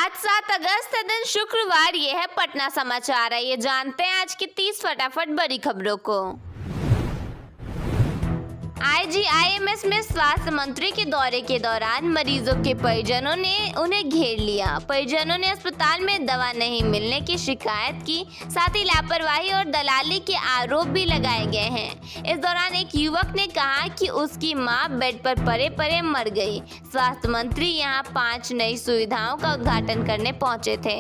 आज 7 अगस्त दिन शुक्रवार। ये है पटना समाचार। ये जानते हैं आज की 30 फटाफट बड़ी खबरों को। आईजीआईएमएस में स्वास्थ्य मंत्री के दौरे के दौरान मरीजों के परिजनों ने उन्हें घेर लिया। परिजनों ने अस्पताल में दवा नहीं मिलने की शिकायत की, साथ ही लापरवाही और दलाली के आरोप भी लगाए गए हैं। इस दौरान एक युवक ने कहा कि उसकी मां बेड पर पड़े पड़े मर गई। स्वास्थ्य मंत्री यहां 5 नई सुविधाओं का उद्घाटन करने पहुंचे थे।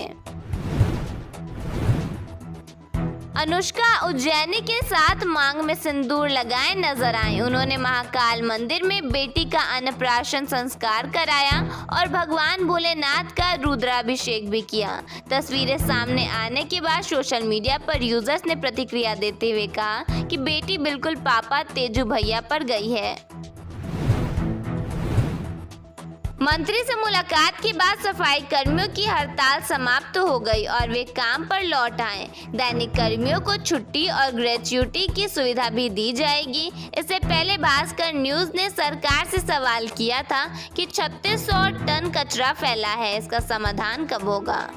अनुष्का उज्जैनी के साथ मांग में सिंदूर लगाए नजर आई। उन्होंने महाकाल मंदिर में बेटी का अन्नप्राशन संस्कार कराया और भगवान भोलेनाथ का रुद्राभिषेक भी किया। तस्वीरें सामने आने के बाद सोशल मीडिया पर यूजर्स ने प्रतिक्रिया देते हुए कहा कि बेटी बिल्कुल पापा तेजू भैया पर गई है। मंत्री से मुलाकात के बाद सफाई कर्मियों की हड़ताल समाप्त हो गई और वे काम पर लौट आए। दैनिक कर्मियों को छुट्टी और ग्रेच्युटी की सुविधा भी दी जाएगी। इससे पहले भास्कर न्यूज ने सरकार से सवाल किया था कि 3600 टन कचरा फैला है, इसका समाधान कब होगा।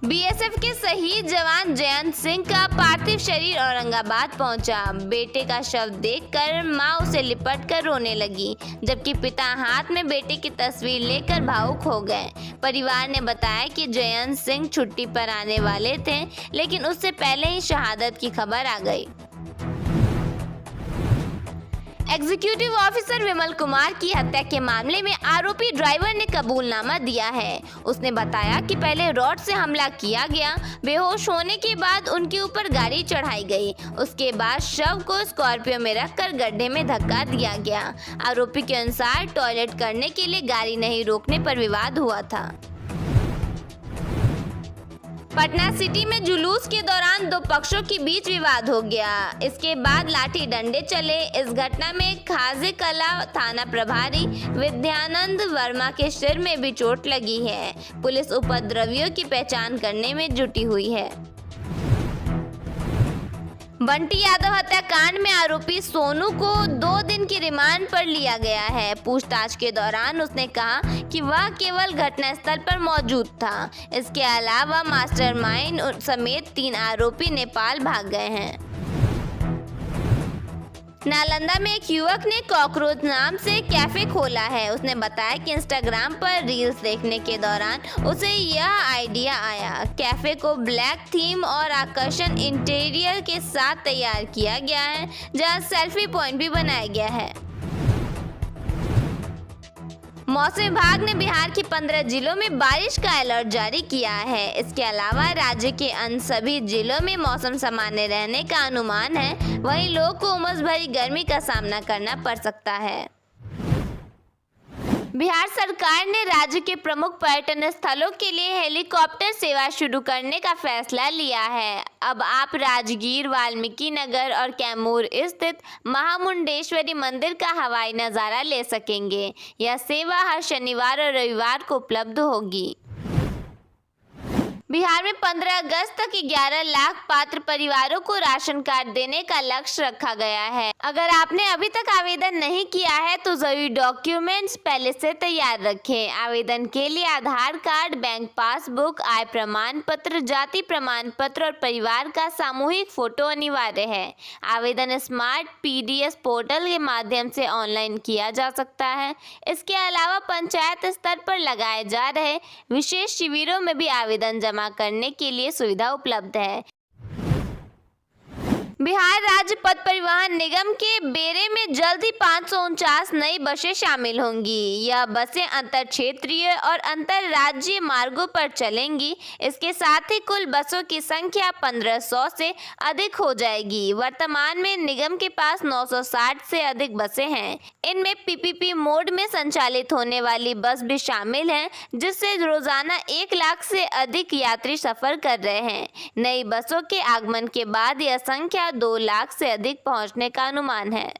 बीएसएफ के शहीद जवान जयंत सिंह का पार्थिव शरीर औरंगाबाद पहुंचा। बेटे का शव देखकर मां उसे लिपट कर रोने लगी, जबकि पिता हाथ में बेटे की तस्वीर लेकर भावुक हो गए। परिवार ने बताया कि जयंत सिंह छुट्टी पर आने वाले थे, लेकिन उससे पहले ही शहादत की खबर आ गई। एग्जीक्यूटिव ऑफिसर विमल कुमार की हत्या के मामले में आरोपी ड्राइवर ने कबूलनामा दिया है। उसने बताया कि पहले रॉड से हमला किया गया, बेहोश होने के बाद उनके ऊपर गाड़ी चढ़ाई गई। उसके बाद शव को स्कॉर्पियो में रखकर गड्ढे में धक्का दिया गया। आरोपी के अनुसार टॉयलेट करने के लिए गाड़ी नहीं रोकने पर विवाद हुआ था। पटना सिटी में जुलूस के दौरान 2 पक्षों के बीच विवाद हो गया। इसके बाद लाठी डंडे चले। इस घटना में खाजे कला थाना प्रभारी विद्यानंद वर्मा के सिर में भी चोट लगी है। पुलिस उपद्रवियों की पहचान करने में जुटी हुई है। बंटी यादव हत्याकांड में आरोपी सोनू को 2 दिन की रिमांड पर लिया गया है। पूछताछ के दौरान उसने कहा कि वह केवल घटनास्थल पर मौजूद था। इसके अलावा मास्टरमाइंड समेत 3 आरोपी नेपाल भाग गए हैं। नालंदा में एक युवक ने कॉकरोच नाम से कैफे खोला है। उसने बताया कि इंस्टाग्राम पर रील्स देखने के दौरान उसे यह आइडिया आया। कैफे को ब्लैक थीम और आकर्षण इंटीरियर के साथ तैयार किया गया है, जहां सेल्फी पॉइंट भी बनाया गया है। मौसम विभाग ने बिहार के 15 जिलों में बारिश का अलर्ट जारी किया है। इसके अलावा राज्य के अन्य सभी जिलों में मौसम सामान्य रहने का अनुमान है। वहीं लोगों को उमस भरी गर्मी का सामना करना पड़ सकता है। बिहार सरकार ने राज्य के प्रमुख पर्यटन स्थलों के लिए हेलीकॉप्टर सेवा शुरू करने का फैसला लिया है। अब आप राजगीर, वाल्मीकि नगर और कैमूर स्थित महामुंडेश्वरी मंदिर का हवाई नज़ारा ले सकेंगे। यह सेवा हर शनिवार और रविवार को उपलब्ध होगी। बिहार में 15 अगस्त तक 11 लाख पात्र परिवारों को राशन कार्ड देने का लक्ष्य रखा गया है। अगर आपने अभी तक आवेदन नहीं किया है तो जरूरी डॉक्यूमेंट्स पहले से तैयार रखें। आवेदन के लिए आधार कार्ड, बैंक पासबुक, आय प्रमाण पत्र, जाति प्रमाण पत्र और परिवार का सामूहिक फोटो अनिवार्य है। आवेदन स्मार्ट पीडीएस पोर्टल के माध्यम से ऑनलाइन किया जा सकता है। इसके अलावा पंचायत स्तर पर लगाए जा रहे विशेष शिविरों में भी आवेदन जमा करने के लिए सुविधा उपलब्ध है। बिहार राज्य पथ परिवहन निगम के बेरे में जल्द ही 549 नई बसें शामिल होंगी। यह बसें अंतर क्षेत्रीय और अंतर राज्य मार्गों पर चलेंगी। इसके साथ ही कुल बसों की संख्या 1500 से अधिक हो जाएगी। वर्तमान में निगम के पास 960 से अधिक बसें हैं। इनमें पीपीपी मोड में संचालित होने वाली बस भी शामिल हैं, जिससे रोजाना 1 लाख से अधिक यात्री सफर कर रहे हैं। नई बसों के आगमन के बाद यह संख्या 2 लाख से अधिक पहुंचने का अनुमान है।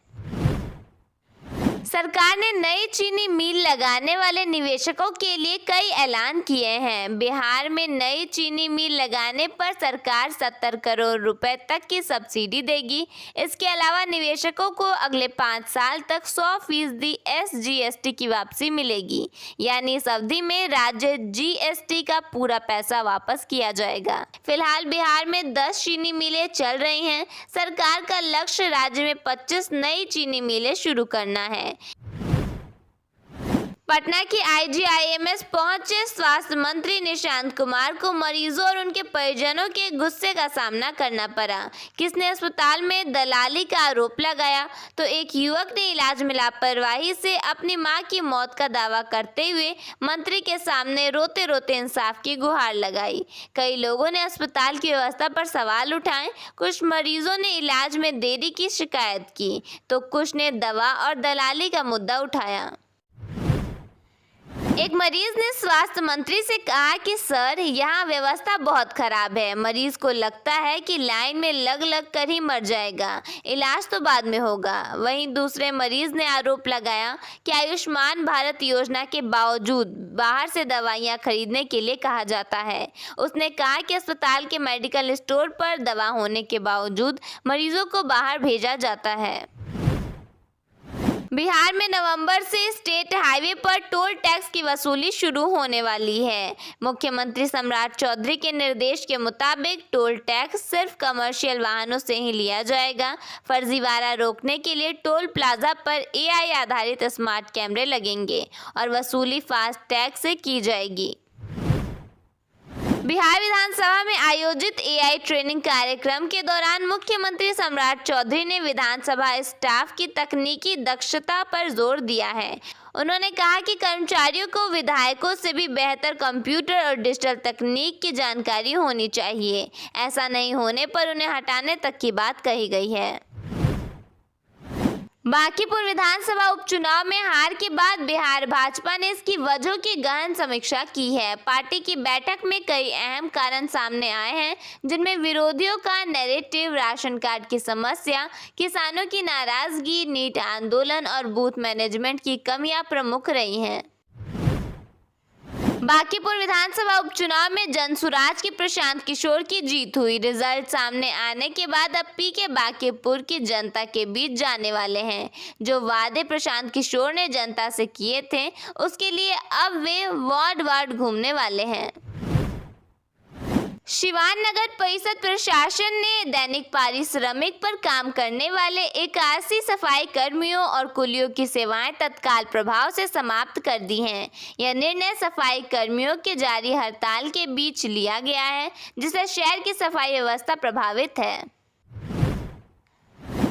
सरकार ने नई चीनी मिल लगाने वाले निवेशकों के लिए कई ऐलान किए हैं। बिहार में नई चीनी मिल लगाने पर सरकार 70 करोड़ रुपए तक की सब्सिडी देगी। इसके अलावा निवेशकों को अगले 5 साल तक 100% SGST की वापसी मिलेगी, यानी इस अवधि में राज्य GST का पूरा पैसा वापस किया जाएगा। फिलहाल बिहार में 10 चीनी मिलें चल रही हैं। सरकार का लक्ष्य राज्य में 25 नई चीनी मिलें शुरू करना है। पटना की IGIMS पहुंचे स्वास्थ्य मंत्री निशांत कुमार को मरीजों और उनके परिजनों के गुस्से का सामना करना पड़ा। किसने अस्पताल में दलाली का आरोप लगाया, तो एक युवक ने इलाज में लापरवाही से अपनी मां की मौत का दावा करते हुए मंत्री के सामने रोते रोते इंसाफ की गुहार लगाई। कई लोगों ने अस्पताल की व्यवस्था पर सवाल उठाए। कुछ मरीजों ने इलाज में देरी की शिकायत की, तो कुछ ने दवा और दलाली का मुद्दा उठाया। एक मरीज ने स्वास्थ्य मंत्री से कहा कि सर, यहाँ व्यवस्था बहुत खराब है। मरीज को लगता है कि लाइन में लग लग कर ही मर जाएगा, इलाज तो बाद में होगा। वहीं दूसरे मरीज ने आरोप लगाया कि आयुष्मान भारत योजना के बावजूद बाहर से दवाइयाँ खरीदने के लिए कहा जाता है। उसने कहा कि अस्पताल के मेडिकल स्टोर पर दवा होने के बावजूद मरीजों को बाहर भेजा जाता है। बिहार में नवंबर से स्टेट हाईवे पर टोल टैक्स की वसूली शुरू होने वाली है। मुख्यमंत्री सम्राट चौधरी के निर्देश के मुताबिक टोल टैक्स सिर्फ कमर्शियल वाहनों से ही लिया जाएगा। फर्जीवाड़ा रोकने के लिए टोल प्लाजा पर AI आधारित स्मार्ट कैमरे लगेंगे और वसूली फास्ट टैग से की जाएगी। बिहार विधानसभा में आयोजित AI ट्रेनिंग कार्यक्रम के दौरान मुख्यमंत्री सम्राट चौधरी ने विधानसभा स्टाफ की तकनीकी दक्षता पर जोर दिया है। उन्होंने कहा कि कर्मचारियों को विधायकों से भी बेहतर कंप्यूटर और डिजिटल तकनीक की जानकारी होनी चाहिए। ऐसा नहीं होने पर उन्हें हटाने तक की बात कही गई है। बांकीपुर विधानसभा उपचुनाव में हार के बाद बिहार भाजपा ने इसकी वजहों की गहन समीक्षा की है। पार्टी की बैठक में कई अहम कारण सामने आए हैं, जिनमें विरोधियों का नैरेटिव, राशन कार्ड की समस्या, किसानों की नाराजगी, नीट आंदोलन और बूथ मैनेजमेंट की कमियां प्रमुख रही हैं। बांकीपुर विधानसभा उपचुनाव में जनसुराज के प्रशांत किशोर की जीत हुई। रिजल्ट सामने आने के बाद अब PK बांकीपुर की जनता के बीच जाने वाले हैं। जो वादे प्रशांत किशोर ने जनता से किए थे, उसके लिए अब वे वार्ड वार्ड घूमने वाले हैं। सिवान नगर परिषद प्रशासन ने दैनिक पारिश्रमिक पर काम करने वाले 81 सफाई कर्मियों और कुलियों की सेवाएं तत्काल प्रभाव से समाप्त कर दी हैं। यह निर्णय सफाई कर्मियों के जारी हड़ताल के बीच लिया गया है, जिससे शहर की सफाई व्यवस्था प्रभावित है।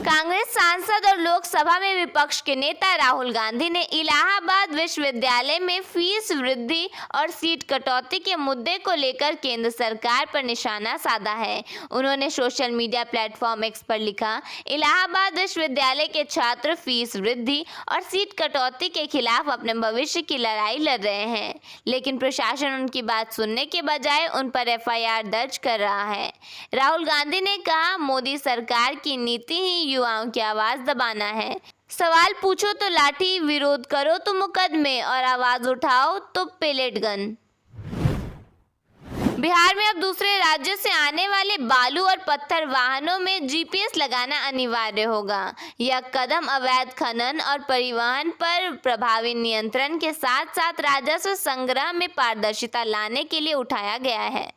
कांग्रेस सांसद और लोकसभा में विपक्ष के नेता राहुल गांधी ने इलाहाबाद विश्वविद्यालय में फीस वृद्धि और सीट कटौती के मुद्दे को लेकर केंद्र सरकार पर निशाना साधा है। उन्होंने सोशल मीडिया प्लेटफॉर्म X पर लिखा, इलाहाबाद विश्वविद्यालय के छात्र फीस वृद्धि और सीट कटौती के खिलाफ अपने भविष्य की लड़ाई लड़ रहे हैं, लेकिन प्रशासन उनकी बात सुनने के बजाय उन पर FIR दर्ज कर रहा है। राहुल गांधी ने कहा, मोदी सरकार की नीति ही युवाओं की आवाज दबाना है। सवाल पूछो तो लाठी, विरोध करो तो मुकदमे और आवाज उठाओ तो पेलेट गन। बिहार में अब दूसरे राज्यों से आने वाले बालू और पत्थर वाहनों में GPS लगाना अनिवार्य होगा। यह कदम अवैध खनन और परिवहन पर प्रभावी नियंत्रण के साथ साथ राजस्व संग्रह में पारदर्शिता लाने के लिए उठाया गया है।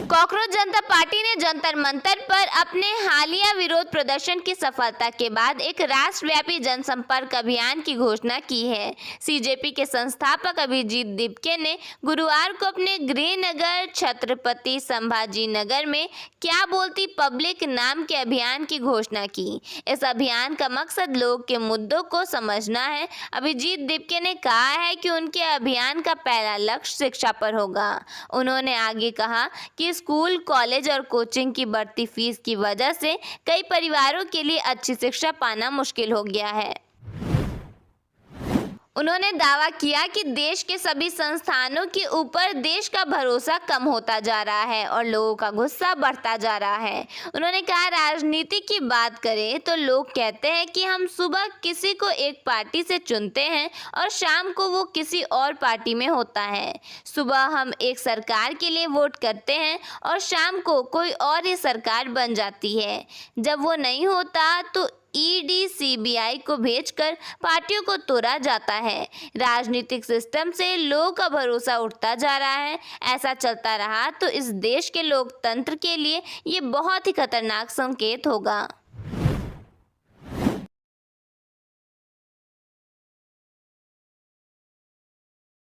कॉकरोच जनता पार्टी ने जंतर मंतर पर अपने हालिया विरोध प्रदर्शन की सफलता के बाद एक राष्ट्रव्यापी जनसंपर्क अभियान की घोषणा की है। CJP के संस्थापक अभिजीत दीपके ने गुरुवार को अपने गृहनगर छत्रपति संभाजी नगर में क्या बोलती पब्लिक नाम के अभियान की घोषणा की। इस अभियान का मकसद लोग के मुद्दों को समझना है। अभिजीत दीपके ने कहा है कि उनके अभियान का पहला लक्ष्य शिक्षा पर होगा। उन्होंने आगे कहा कि स्कूल, कॉलेज और कोचिंग की बढ़ती फीस की वजह से कई परिवारों के लिए अच्छी शिक्षा पाना मुश्किल हो गया है। उन्होंने दावा किया कि देश के सभी संस्थानों के ऊपर देश का भरोसा कम होता जा रहा है और लोगों का गुस्सा बढ़ता जा रहा है। उन्होंने कहा, राजनीति की बात करें तो लोग कहते हैं कि हम सुबह किसी को एक पार्टी से चुनते हैं और शाम को वो किसी और पार्टी में होता है। सुबह हम एक सरकार के लिए वोट करते हैं और शाम को कोई और ही सरकार बन जाती है। जब वो नहीं होता तो ईडी सीबीआई को भेजकर पार्टियों को तोड़ा जाता है। राजनीतिक सिस्टम से लोगों का भरोसा उठता जा रहा है। ऐसा चलता रहा तो इस देश के लोकतंत्र के लिए ये बहुत ही खतरनाक संकेत होगा।